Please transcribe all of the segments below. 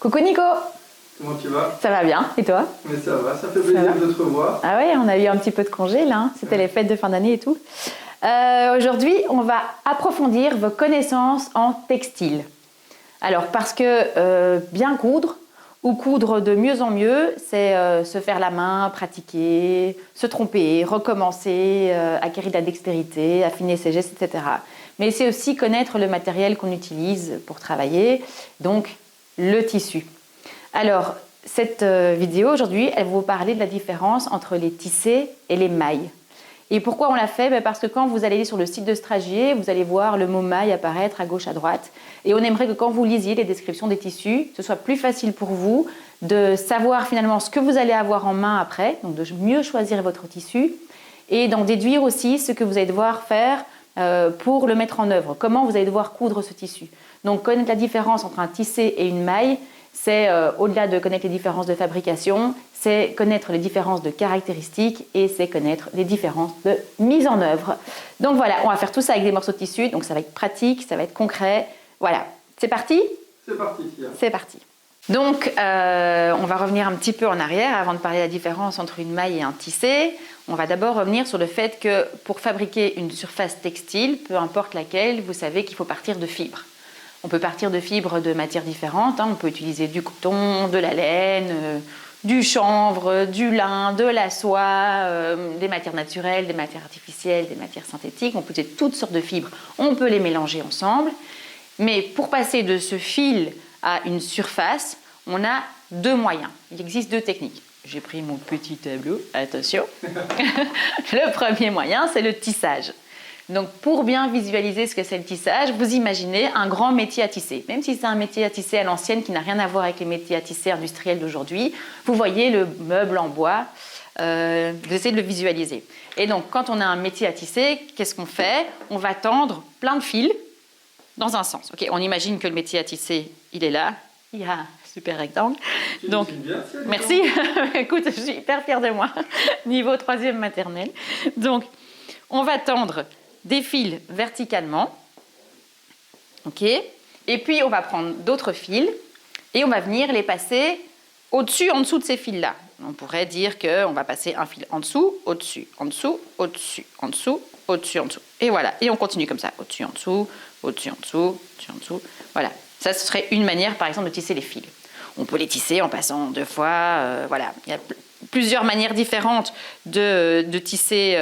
Coucou Nico! Comment tu vas? Ça va bien, et toi? Mais ça va, ça fait plaisir de te revoir. Ah ouais, on a eu un petit peu de congé là, hein. C'était les fêtes de fin d'année et tout. Aujourd'hui, on va approfondir vos connaissances en textile. Alors, parce que bien coudre, ou coudre de mieux en mieux, c'est se faire la main, pratiquer, se tromper, recommencer, acquérir de la dextérité, affiner ses gestes, etc. Mais c'est aussi connaître le matériel qu'on utilise pour travailler, donc le tissu. Alors, cette vidéo aujourd'hui, elle va vous parler de la différence entre les tissés et les mailles. Et pourquoi on l'a fait? Parce que quand vous allez sur le site de Stragier, vous allez voir le mot maille apparaître à gauche, à droite. Et on aimerait que quand vous lisiez les descriptions des tissus, ce soit plus facile pour vous de savoir finalement ce que vous allez avoir en main après, donc de mieux choisir votre tissu, et d'en déduire aussi ce que vous allez devoir faire pour le mettre en œuvre, comment vous allez devoir coudre ce tissu. Donc connaître la différence entre un tissé et une maille, c'est au-delà de connaître les différences de fabrication, c'est connaître les différences de caractéristiques et c'est connaître les différences de mise en œuvre. Donc voilà, on va faire tout ça avec des morceaux de tissu, donc ça va être pratique, ça va être concret. Voilà, c'est parti? C'est parti, Tia. C'est parti. Donc on va revenir un petit peu en arrière avant de parler de la différence entre une maille et un tissé. On va d'abord revenir sur le fait que pour fabriquer une surface textile, peu importe laquelle, vous savez qu'il faut partir de fibres. On peut partir de fibres de matières différentes, hein. On peut utiliser du coton, de la laine, du chanvre, du lin, de la soie, des matières naturelles, des matières artificielles, des matières synthétiques. On peut utiliser toutes sortes de fibres, on peut les mélanger ensemble. Mais pour passer de ce fil à une surface, on a deux moyens. Il existe deux techniques. J'ai pris mon petit tableau, attention. Le premier moyen, c'est le tissage. Donc pour bien visualiser ce que c'est le tissage, vous imaginez un grand métier à tisser. Même si c'est un métier à tisser à l'ancienne qui n'a rien à voir avec les métiers à tisser industriels d'aujourd'hui, vous voyez le meuble en bois, vous essayez de le visualiser. Et donc quand on a un métier à tisser, qu'est-ce qu'on fait? On va tendre plein de fils dans un sens. Okay, on imagine que le métier à tisser, il est là. Il y a un super rectangle. Donc, merci. Écoute, je suis hyper fière de moi. Niveau 3e maternelle. Donc, on va tendre des fils verticalement, ok, et puis on va prendre d'autres fils et on va venir les passer au-dessus, en dessous de ces fils-là. On pourrait dire qu'on va passer un fil en dessous, au-dessus, en dessous, au-dessus, en dessous, au-dessus, en dessous. Et voilà, et on continue comme ça, au-dessus, en dessous, au-dessus, en dessous, au-dessus, en dessous. Voilà, ça ce serait une manière par exemple de tisser les fils. On peut les tisser en passant 2 fois, voilà, il y a plusieurs manières différentes de tisser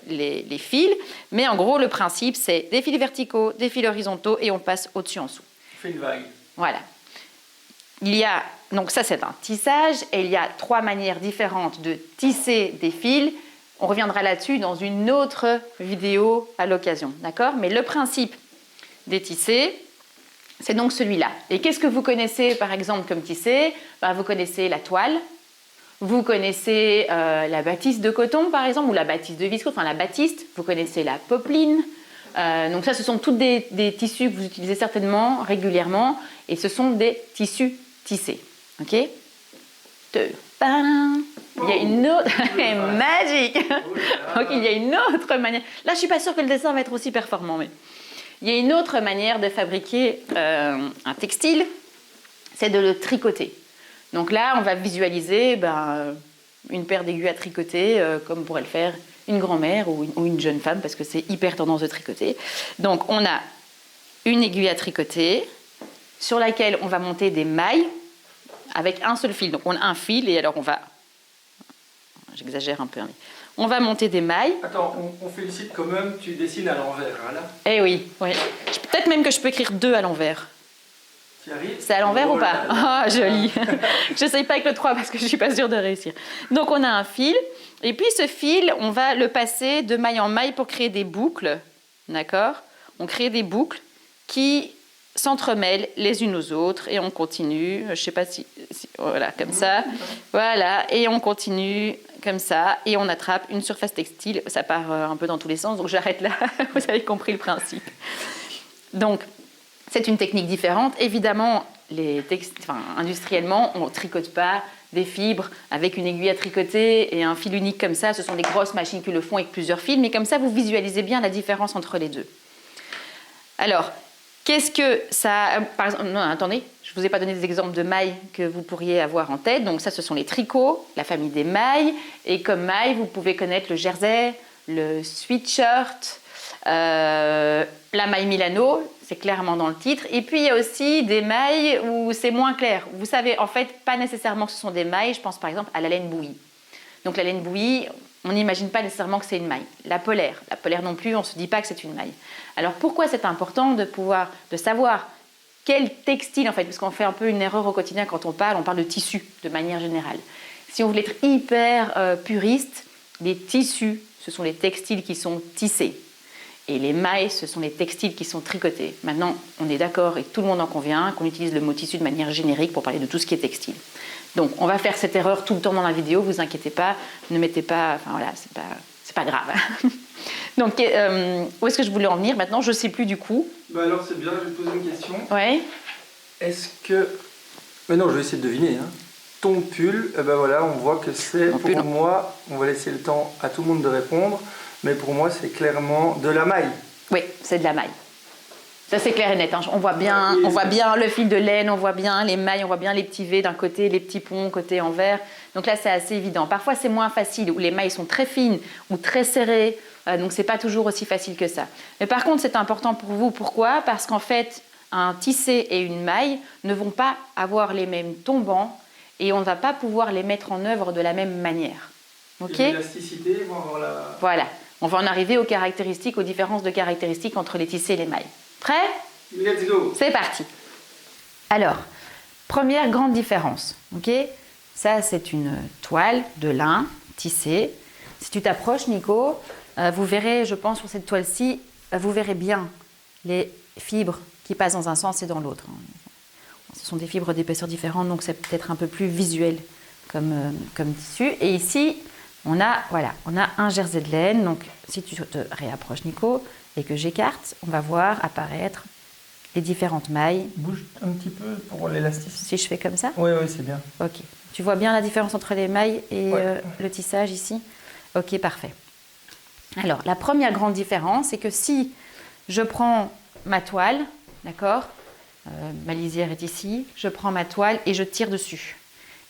les fils, mais en gros le principe c'est des fils verticaux, des fils horizontaux et on passe au-dessus en dessous. On fait une vague. Voilà. Donc ça c'est un tissage et il y a 3 manières différentes de tisser des fils. On reviendra là-dessus dans une autre vidéo à l'occasion, d'accord? Mais le principe des tissés, c'est donc celui-là. Et qu'est-ce que vous connaissez par exemple comme tissé? Vous connaissez la toile. Vous connaissez la batiste de coton, par exemple, ou la batiste de viscose, enfin la batiste. Vous connaissez la popeline. Donc ça, ce sont tous des tissus que vous utilisez certainement régulièrement. Et ce sont des tissus tissés. OK? Il y a une autre... Magique. Donc il y a une autre manière... Là, je ne suis pas sûre que le dessin va être aussi performant, mais... Il y a une autre manière de fabriquer un textile, c'est de le tricoter. Donc là, on va visualiser une paire d'aiguilles à tricoter, comme pourrait le faire une grand-mère ou une jeune femme, parce que c'est hyper tendance de tricoter. Donc on a une aiguille à tricoter, sur laquelle on va monter des mailles, avec un seul fil. Donc on a un fil, et alors on va... J'exagère un peu, mais... On va monter des mailles. Attends, on félicite quand même, tu dessines à l'envers, hein, là? Eh oui, oui. Peut-être même que je peux écrire 2 à l'envers. C'est à l'envers ou pas? Ah, joli. Je n'essaye pas avec le 3 parce que je ne suis pas sûre de réussir. Donc, on a un fil. Et puis, ce fil, on va le passer de maille en maille pour créer des boucles. D'accord? On crée des boucles qui s'entremêlent les unes aux autres. Et on continue. Je ne sais pas si... Voilà, comme ça. Voilà. Et on continue comme ça. Et on attrape une surface textile. Ça part un peu dans tous les sens. Donc, j'arrête là. Vous avez compris le principe. Donc... C'est une technique différente. Évidemment, industriellement, on ne tricote pas des fibres avec une aiguille à tricoter et un fil unique comme ça. Ce sont des grosses machines qui le font avec plusieurs fils. Mais comme ça, vous visualisez bien la différence entre les deux. Alors, Qu'est-ce que ça... Par exemple, non, attendez, je ne vous ai pas donné des exemples de mailles que vous pourriez avoir en tête. Donc ça, ce sont les tricots, la famille des mailles. Et comme mailles, vous pouvez connaître le jersey, le sweatshirt, la maille Milano, c'est clairement dans le titre. Et puis, il y a aussi des mailles où c'est moins clair. Vous savez, en fait, pas nécessairement que ce sont des mailles. Je pense par exemple à la laine bouillie. Donc la laine bouillie, on n'imagine pas nécessairement que c'est une maille. La polaire non plus, on ne se dit pas que c'est une maille. Alors pourquoi c'est important de savoir quel textile, en fait, parce qu'on fait un peu une erreur au quotidien quand on parle de tissu de manière générale. Si on voulait être hyper puriste, les tissus, ce sont les textiles qui sont tissés. Et les mailles, ce sont les textiles qui sont tricotés. Maintenant, on est d'accord et tout le monde en convient qu'on utilise le mot tissu de manière générique pour parler de tout ce qui est textile. Donc, on va faire cette erreur tout le temps dans la vidéo, vous inquiétez pas, ne mettez pas... Enfin voilà, c'est pas grave. Donc, où est-ce que je voulais en venir maintenant? Je ne sais plus du coup. Bah alors c'est bien, je vais te poser une question. Ouais. Est-ce que... Mais non, je vais essayer de deviner. Hein. Ton pull, ben voilà, on voit que c'est, pour moi, on va laisser le temps à tout le monde de répondre, mais pour moi c'est clairement de la maille. Oui, c'est de la maille. Ça c'est clair et net, hein. On voit bien le fil de laine, on voit bien les mailles, on voit bien les petits V d'un côté, les petits ponts côté envers. Donc là c'est assez évident. Parfois c'est moins facile, où les mailles sont très fines ou très serrées, donc c'est pas toujours aussi facile que ça. Mais par contre c'est important pour vous, pourquoi? Parce qu'en fait un tissé et une maille ne vont pas avoir les mêmes tombants et on ne va pas pouvoir les mettre en œuvre de la même manière. Ok? L'élasticité, on va avoir la... Voilà, on va en arriver aux caractéristiques, aux différences de caractéristiques entre les tissés et les mailles. Prêt? Let's go! C'est parti. Alors, première grande différence, ok? Ça, c'est une toile de lin tissée. Si tu t'approches, Nico, vous verrez, je pense, sur cette toile-ci, vous verrez bien les fibres qui passent dans un sens et dans l'autre. Ce sont des fibres d'épaisseur différente, donc c'est peut-être un peu plus visuel comme tissu. Et ici, on a un jersey de laine. Donc, si tu te réapproches, Nico, et que j'écarte, on va voir apparaître les différentes mailles. Bouge un petit peu pour l'élasticité. Si je fais comme ça? Oui, c'est bien. Ok. Tu vois bien la différence entre les mailles et ouais. Le tissage ici? Ok, parfait. Alors, la première grande différence, c'est que si je prends ma toile, d'accord, ma lisière est ici, je prends ma toile et je tire dessus.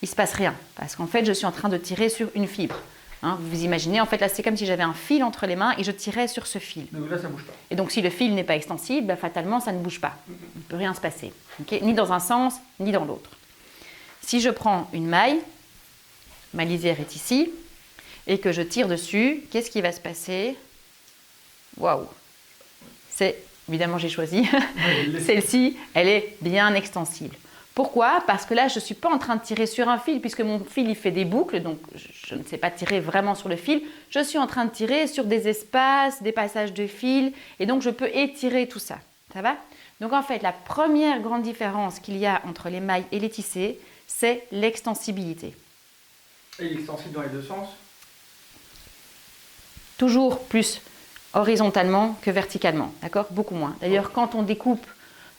Il ne se passe rien, parce qu'en fait, je suis en train de tirer sur une fibre. Hein, vous imaginez, en fait, là, c'est comme si j'avais un fil entre les mains et je tirais sur ce fil. Donc là, ça ne bouge pas. Et donc, si le fil n'est pas extensible, bah, fatalement, ça ne bouge pas. Il ne peut rien se passer, okay? Ni dans un sens, ni dans l'autre. Si je prends une maille, ma lisière est ici, et que je tire dessus, qu'est-ce qui va se passer? Waouh! Évidemment, j'ai choisi. Celle-ci, elle est bien extensible. Pourquoi? Parce que là, je ne suis pas en train de tirer sur un fil, puisque mon fil, il fait des boucles, donc je ne sais pas tirer vraiment sur le fil. Je suis en train de tirer sur des espaces, des passages de fil, et donc je peux étirer tout ça. Ça va? Donc en fait, la première grande différence qu'il y a entre les mailles et les tissés, c'est l'extensibilité. Et il est extensible dans les deux sens? Toujours plus horizontalement que verticalement, d'accord? Beaucoup moins. D'ailleurs, quand on découpe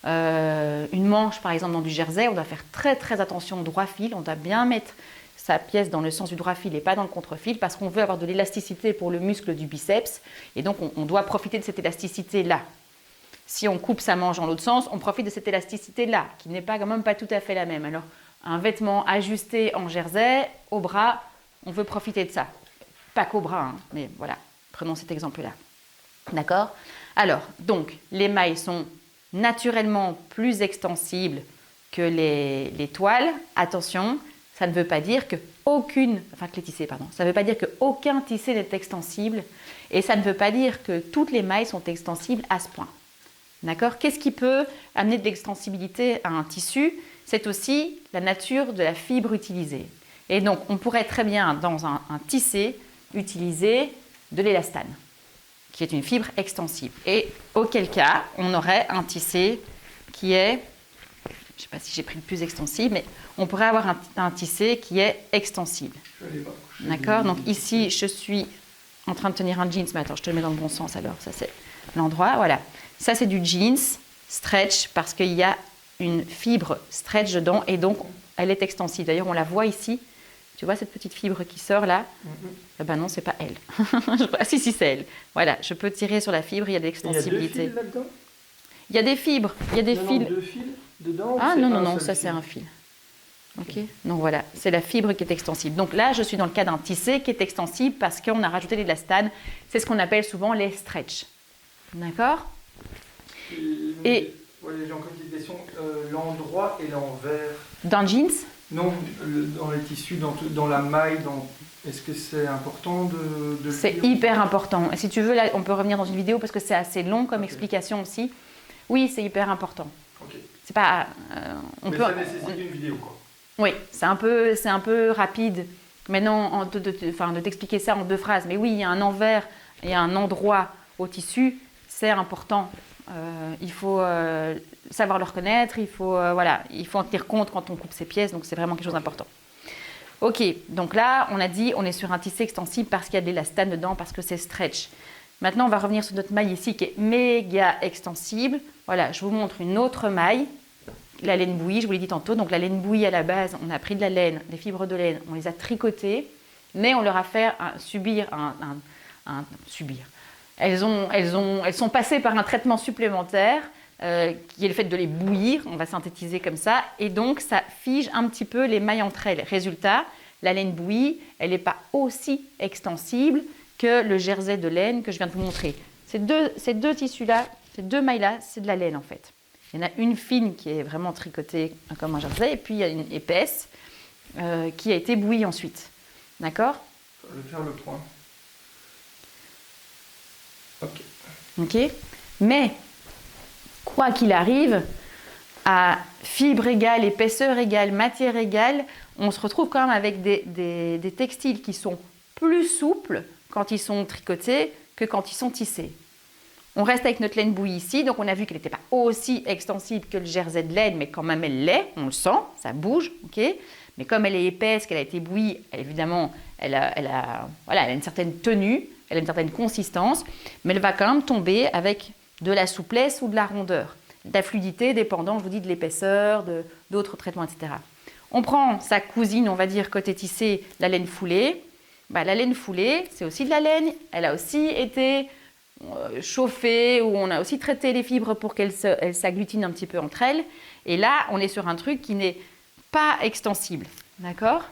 une manche, par exemple, dans du jersey, on doit faire très très attention au droit fil. On doit bien mettre sa pièce dans le sens du droit fil et pas dans le contre-fil parce qu'on veut avoir de l'élasticité pour le muscle du biceps et donc on doit profiter de cette élasticité-là. Si on coupe sa manche dans l'autre sens, on profite de cette élasticité-là qui n'est pas quand même pas tout à fait la même. Alors, un vêtement ajusté en jersey, au bras, on veut profiter de ça. Pas qu'au bras, hein, mais voilà, prenons cet exemple-là. D'accord? Alors, donc, les mailles sont naturellement plus extensibles que les toiles. Attention, ça ne veut pas dire que les tissés, pardon. Ça ne veut pas dire qu'aucun tissé n'est extensible et ça ne veut pas dire que toutes les mailles sont extensibles à ce point. D'accord? Qu'est-ce qui peut amener de l'extensibilité à un tissu? C'est aussi la nature de la fibre utilisée. Et donc, on pourrait très bien, dans un tissé, utiliser de l'élastane, qui est une fibre extensible. Et auquel cas, on aurait un tissé qui est, je ne sais pas si j'ai pris le plus extensible, mais on pourrait avoir un tissé qui est extensible. D'accord? Donc ici, je suis en train de tenir un jeans, mais attends, je te le mets dans le bon sens alors, ça c'est l'endroit, voilà. Ça c'est du jeans stretch parce qu'il y a une fibre stretch dedans et donc elle est extensible. D'ailleurs, on la voit ici. Tu vois cette petite fibre qui sort là? Eh ben non, c'est pas elle. Ah si, c'est elle. Voilà, je peux tirer sur la fibre, il y a de l'extensibilité. Il y a deux fils là-dedans? Il y a des fibres, il y a des non, fils. Non, 2 fils dedans. Ah ou non, c'est non, un non, seul ça fil c'est un fil. Ok, donc voilà, c'est la fibre qui est extensible. Donc là, je suis dans le cas d'un tissé qui est extensible parce qu'on a rajouté de l'élastane. C'est ce qu'on appelle souvent les stretch. D'accord? Et ouais, j'ai encore une petite question. L'endroit et l'envers. Dans jeans? Non, dans les tissus, dans la maille, est-ce que c'est important de le C'est dire hyper important. Et si tu veux, là, on peut revenir dans une vidéo parce que c'est assez long comme explication aussi. Oui, c'est hyper important. Ok. C'est pas. Mais ça nécessite une vidéo, quoi. Oui, c'est un peu rapide. Maintenant, de t'expliquer ça en 2 phrases. Mais oui, il y a un envers et un endroit au tissu, c'est important. Il faut savoir le reconnaître, il faut en tenir compte quand on coupe ses pièces, donc c'est vraiment quelque chose d'important. Ok, donc là, on a dit, on est sur un tissé extensible parce qu'il y a de l'élastane dedans, parce que c'est stretch. Maintenant, on va revenir sur notre maille ici qui est méga extensible. Voilà, je vous montre une autre maille, la laine bouillie, je vous l'ai dit tantôt. Donc la laine bouillie à la base, on a pris de la laine, des fibres de laine, on les a tricotées, mais on leur a fait subir. Elles sont passées par un traitement supplémentaire qui est le fait de les bouillir, on va synthétiser comme ça, et donc ça fige un petit peu les mailles entre elles. Résultat, la laine bouillie, elle n'est pas aussi extensible que le jersey de laine que je viens de vous montrer. Ces deux tissus-là, ces 2 mailles-là, c'est de la laine en fait. Il y en a une fine qui est vraiment tricotée comme un jersey, et puis il y a une épaisse qui a été bouillie ensuite. D'accord? Je vais faire le point. Ok. Ok. Mais, quoi qu'il arrive, à fibre égale, épaisseur égale, matière égale, on se retrouve quand même avec des textiles qui sont plus souples quand ils sont tricotés que quand ils sont tissés. On reste avec notre laine bouillie ici, donc on a vu qu'elle n'était pas aussi extensible que le jersey de laine, mais quand même elle l'est, on le sent, ça bouge, ok. Mais comme elle est épaisse, qu'elle a été bouillie, évidemment, elle a une certaine tenue, elle a une certaine consistance, mais elle va quand même tomber avec de la souplesse ou de la rondeur, de la fluidité, dépendant, je vous dis, de l'épaisseur, d'autres traitements, etc. On prend sa cousine, on va dire, côté tissé, la laine foulée. La laine foulée, c'est aussi de la laine, elle a aussi été chauffée, où on a aussi traité les fibres pour qu'elles s'agglutinent un petit peu entre elles. Et là, on est sur un truc qui n'est pas extensible, d'accord?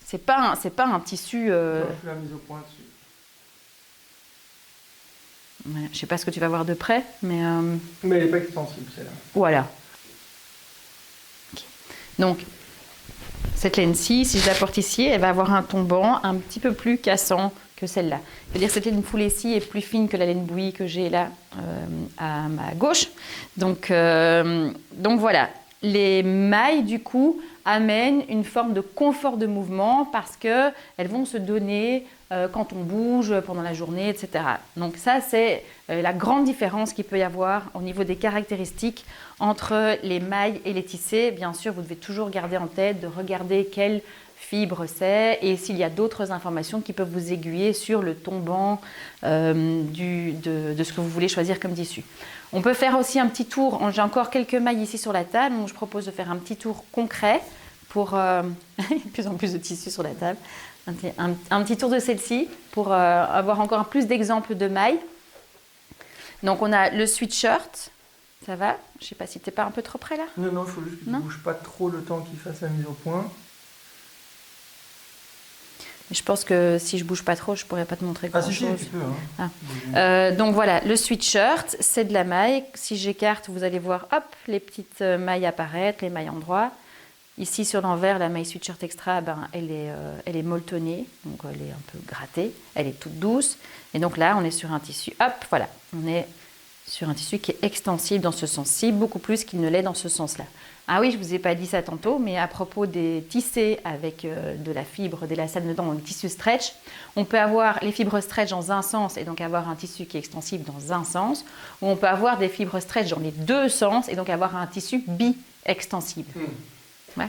C'est pas un tissu... Je fais la mise au point dessus. Ouais, je sais pas ce que tu vas voir de près, mais... Mais elle n'est pas extensible, celle-là. Voilà. Okay. Donc, cette laine-ci, si je la porte ici, elle va avoir un tombant un petit peu plus cassant que celle-là. C'est-à-dire que cette laine foulée-ci est plus fine que la laine bouillie que j'ai là à ma gauche. Donc voilà. Les mailles, du coup, amènent une forme de confort de mouvement parce qu'elles vont se donner quand on bouge pendant la journée, etc. Donc ça, c'est la grande différence qu'il peut y avoir au niveau des caractéristiques entre les mailles et les tissés. Bien sûr, vous devez toujours garder en tête de regarder quelle fibre c'est et s'il y a d'autres informations qui peuvent vous aiguiller sur le tombant de ce que vous voulez choisir comme tissu. On peut faire aussi un petit tour, j'ai encore quelques mailles ici sur la table, donc je propose de faire un petit tour concret pour de plus en plus de tissus sur la table, un petit tour de celle-ci pour avoir encore plus d'exemples de mailles. Donc on a le sweatshirt, ça va? Je ne sais pas si tu n'es pas un peu trop près là? Non, il faut juste qu'il ne bouge pas trop le temps qu'il fasse la mise au point. Je pense que si je bouge pas trop, je pourrais pas te montrer grand-chose. Ah si, tu peux. Donc voilà, le sweatshirt, c'est de la maille. Si j'écarte, vous allez voir, hop, les petites mailles apparaître, les mailles endroit. Ici sur l'envers, la maille sweatshirt extra, elle est molletonnée, donc elle est un peu grattée, elle est toute douce. Et donc là, on est sur un tissu, hop, voilà, on est sur un tissu qui est extensible dans ce sens-ci, beaucoup plus qu'il ne l'est dans ce sens-là. Ah oui, je ne vous ai pas dit ça tantôt, mais à propos des tissés avec de la fibre, d'élastane dedans, donc tissu stretch, on peut avoir les fibres stretch dans un sens et donc avoir un tissu qui est extensible dans un sens, ou on peut avoir des fibres stretch dans les deux sens et donc avoir un tissu bi-extensible. Ouais.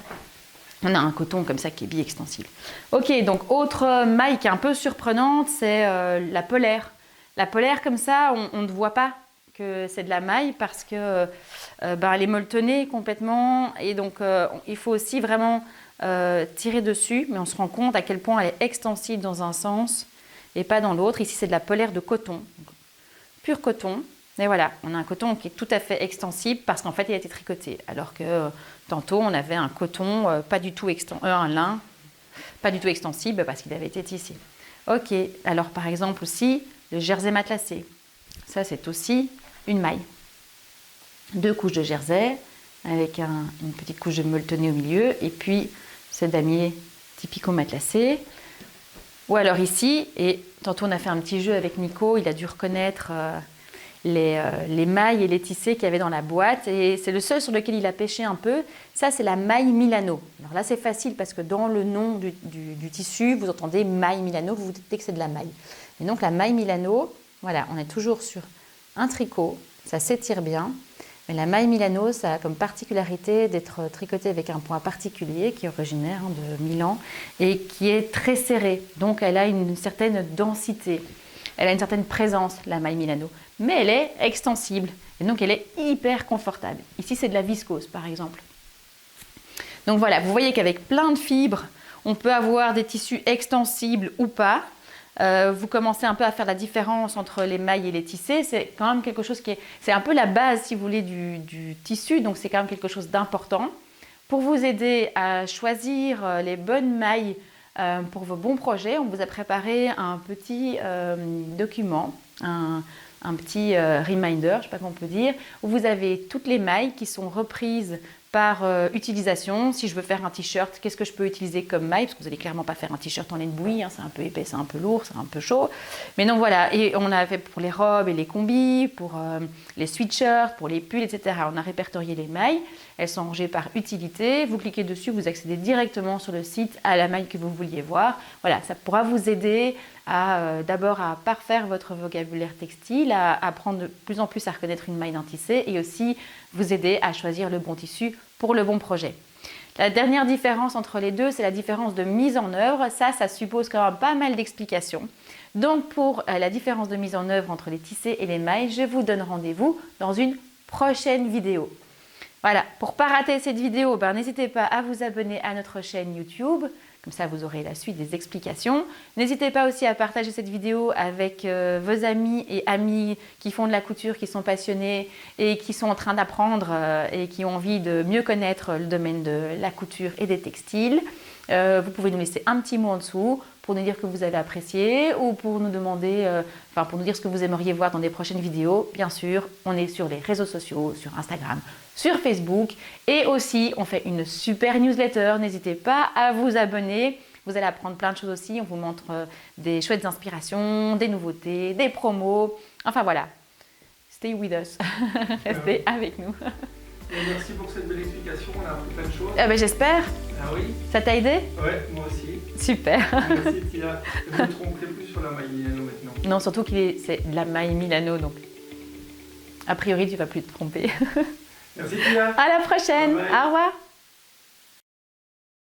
On a un coton comme ça qui est bi-extensible. Ok, donc autre maille qui est un peu surprenante, c'est la polaire. La polaire comme ça, on ne voit pas que c'est de la maille parce que elle est molletonnée complètement et donc il faut aussi vraiment tirer dessus, mais on se rend compte à quel point elle est extensible dans un sens et pas dans l'autre. Ici c'est de la polaire de coton, pur coton, Et voilà, on a un coton qui est tout à fait extensible parce qu'en fait, il a été tricoté. Alors que tantôt, on avait un coton pas du tout un lin pas du tout extensible parce qu'il avait été tissé. Ok, alors par exemple aussi, le jersey matelassé. Ça, c'est aussi une maille. 2 couches de jersey avec une petite couche de molletonné au milieu et puis ce damier typico-matelassé. Ou alors ici, et tantôt on a fait un petit jeu avec Nico, il a dû reconnaître les mailles et les tissés qu'il y avait dans la boîte et c'est le seul sur lequel il a pêché un peu. Ça, c'est la maille Milano. Alors là, c'est facile parce que dans le nom du tissu, vous entendez maille Milano, vous vous dites que c'est de la maille. Et donc la maille Milano, voilà, on est toujours sur un tricot, ça s'étire bien. Mais la maille Milano, ça a comme particularité d'être tricotée avec un point particulier qui est originaire de Milan et qui est très serré. Donc elle a une certaine densité, elle a une certaine présence, la maille Milano. Mais elle est extensible et donc elle est hyper confortable. Ici, c'est de la viscose par exemple. Donc voilà, vous voyez qu'avec plein de fibres, on peut avoir des tissus extensibles ou pas. Vous commencez un peu à faire la différence entre les mailles et les tissés. C'est quand même quelque chose c'est un peu la base, si vous voulez, du tissu. Donc c'est quand même quelque chose d'important. Pour vous aider à choisir les bonnes mailles pour vos bons projets, on vous a préparé un petit document, un petit reminder, je ne sais pas comment on peut dire, où vous avez toutes les mailles qui sont reprises par utilisation. Si je veux faire un t-shirt, qu'est-ce que je peux utiliser comme maille? Parce que vous n'allez clairement pas faire un t-shirt en laine bouillie, hein, c'est un peu épais, c'est un peu lourd, c'est un peu chaud. Mais donc voilà, et on a fait pour les robes et les combis, pour les sweatshirts, pour les pulls, etc. On a répertorié les mailles, elles sont rangées par utilité. Vous cliquez dessus, vous accédez directement sur le site à la maille que vous vouliez voir. Voilà, ça pourra vous aider d'abord à parfaire votre vocabulaire textile, à apprendre de plus en plus à reconnaître une maille d'un tissé et aussi vous aider à choisir le bon tissu pour le bon projet. La dernière différence entre les deux, c'est la différence de mise en œuvre. Ça suppose quand même pas mal d'explications. Donc pour la différence de mise en œuvre entre les tissés et les mailles, je vous donne rendez-vous dans une prochaine vidéo. Voilà, pour ne pas rater cette vidéo, n'hésitez pas à vous abonner à notre chaîne YouTube. Comme ça, vous aurez la suite des explications. N'hésitez pas aussi à partager cette vidéo avec vos amis et amis qui font de la couture, qui sont passionnés et qui sont en train d'apprendre et qui ont envie de mieux connaître le domaine de la couture et des textiles. Vous pouvez nous laisser un petit mot en dessous pour nous dire que vous avez apprécié ou pour nous demander, pour nous dire ce que vous aimeriez voir dans des prochaines vidéos. Bien sûr, on est sur les réseaux sociaux, sur Instagram, sur Facebook et aussi on fait une super newsletter. N'hésitez pas à vous abonner. Vous allez apprendre plein de choses aussi. On vous montre des chouettes inspirations, des nouveautés, des promos. Enfin voilà, stay with us. Restez avec nous. Et merci pour cette belle explication, on a appris plein de choses. J'espère. Ah oui. Ça t'a aidé? Ouais, moi aussi. Super. Merci Tia. Je ne me tromperai plus sur la maille Milano maintenant. Non, surtout c'est de la maille Milano, donc a priori tu ne vas plus te tromper. Merci Tia. À la prochaine. Bye bye. Au revoir.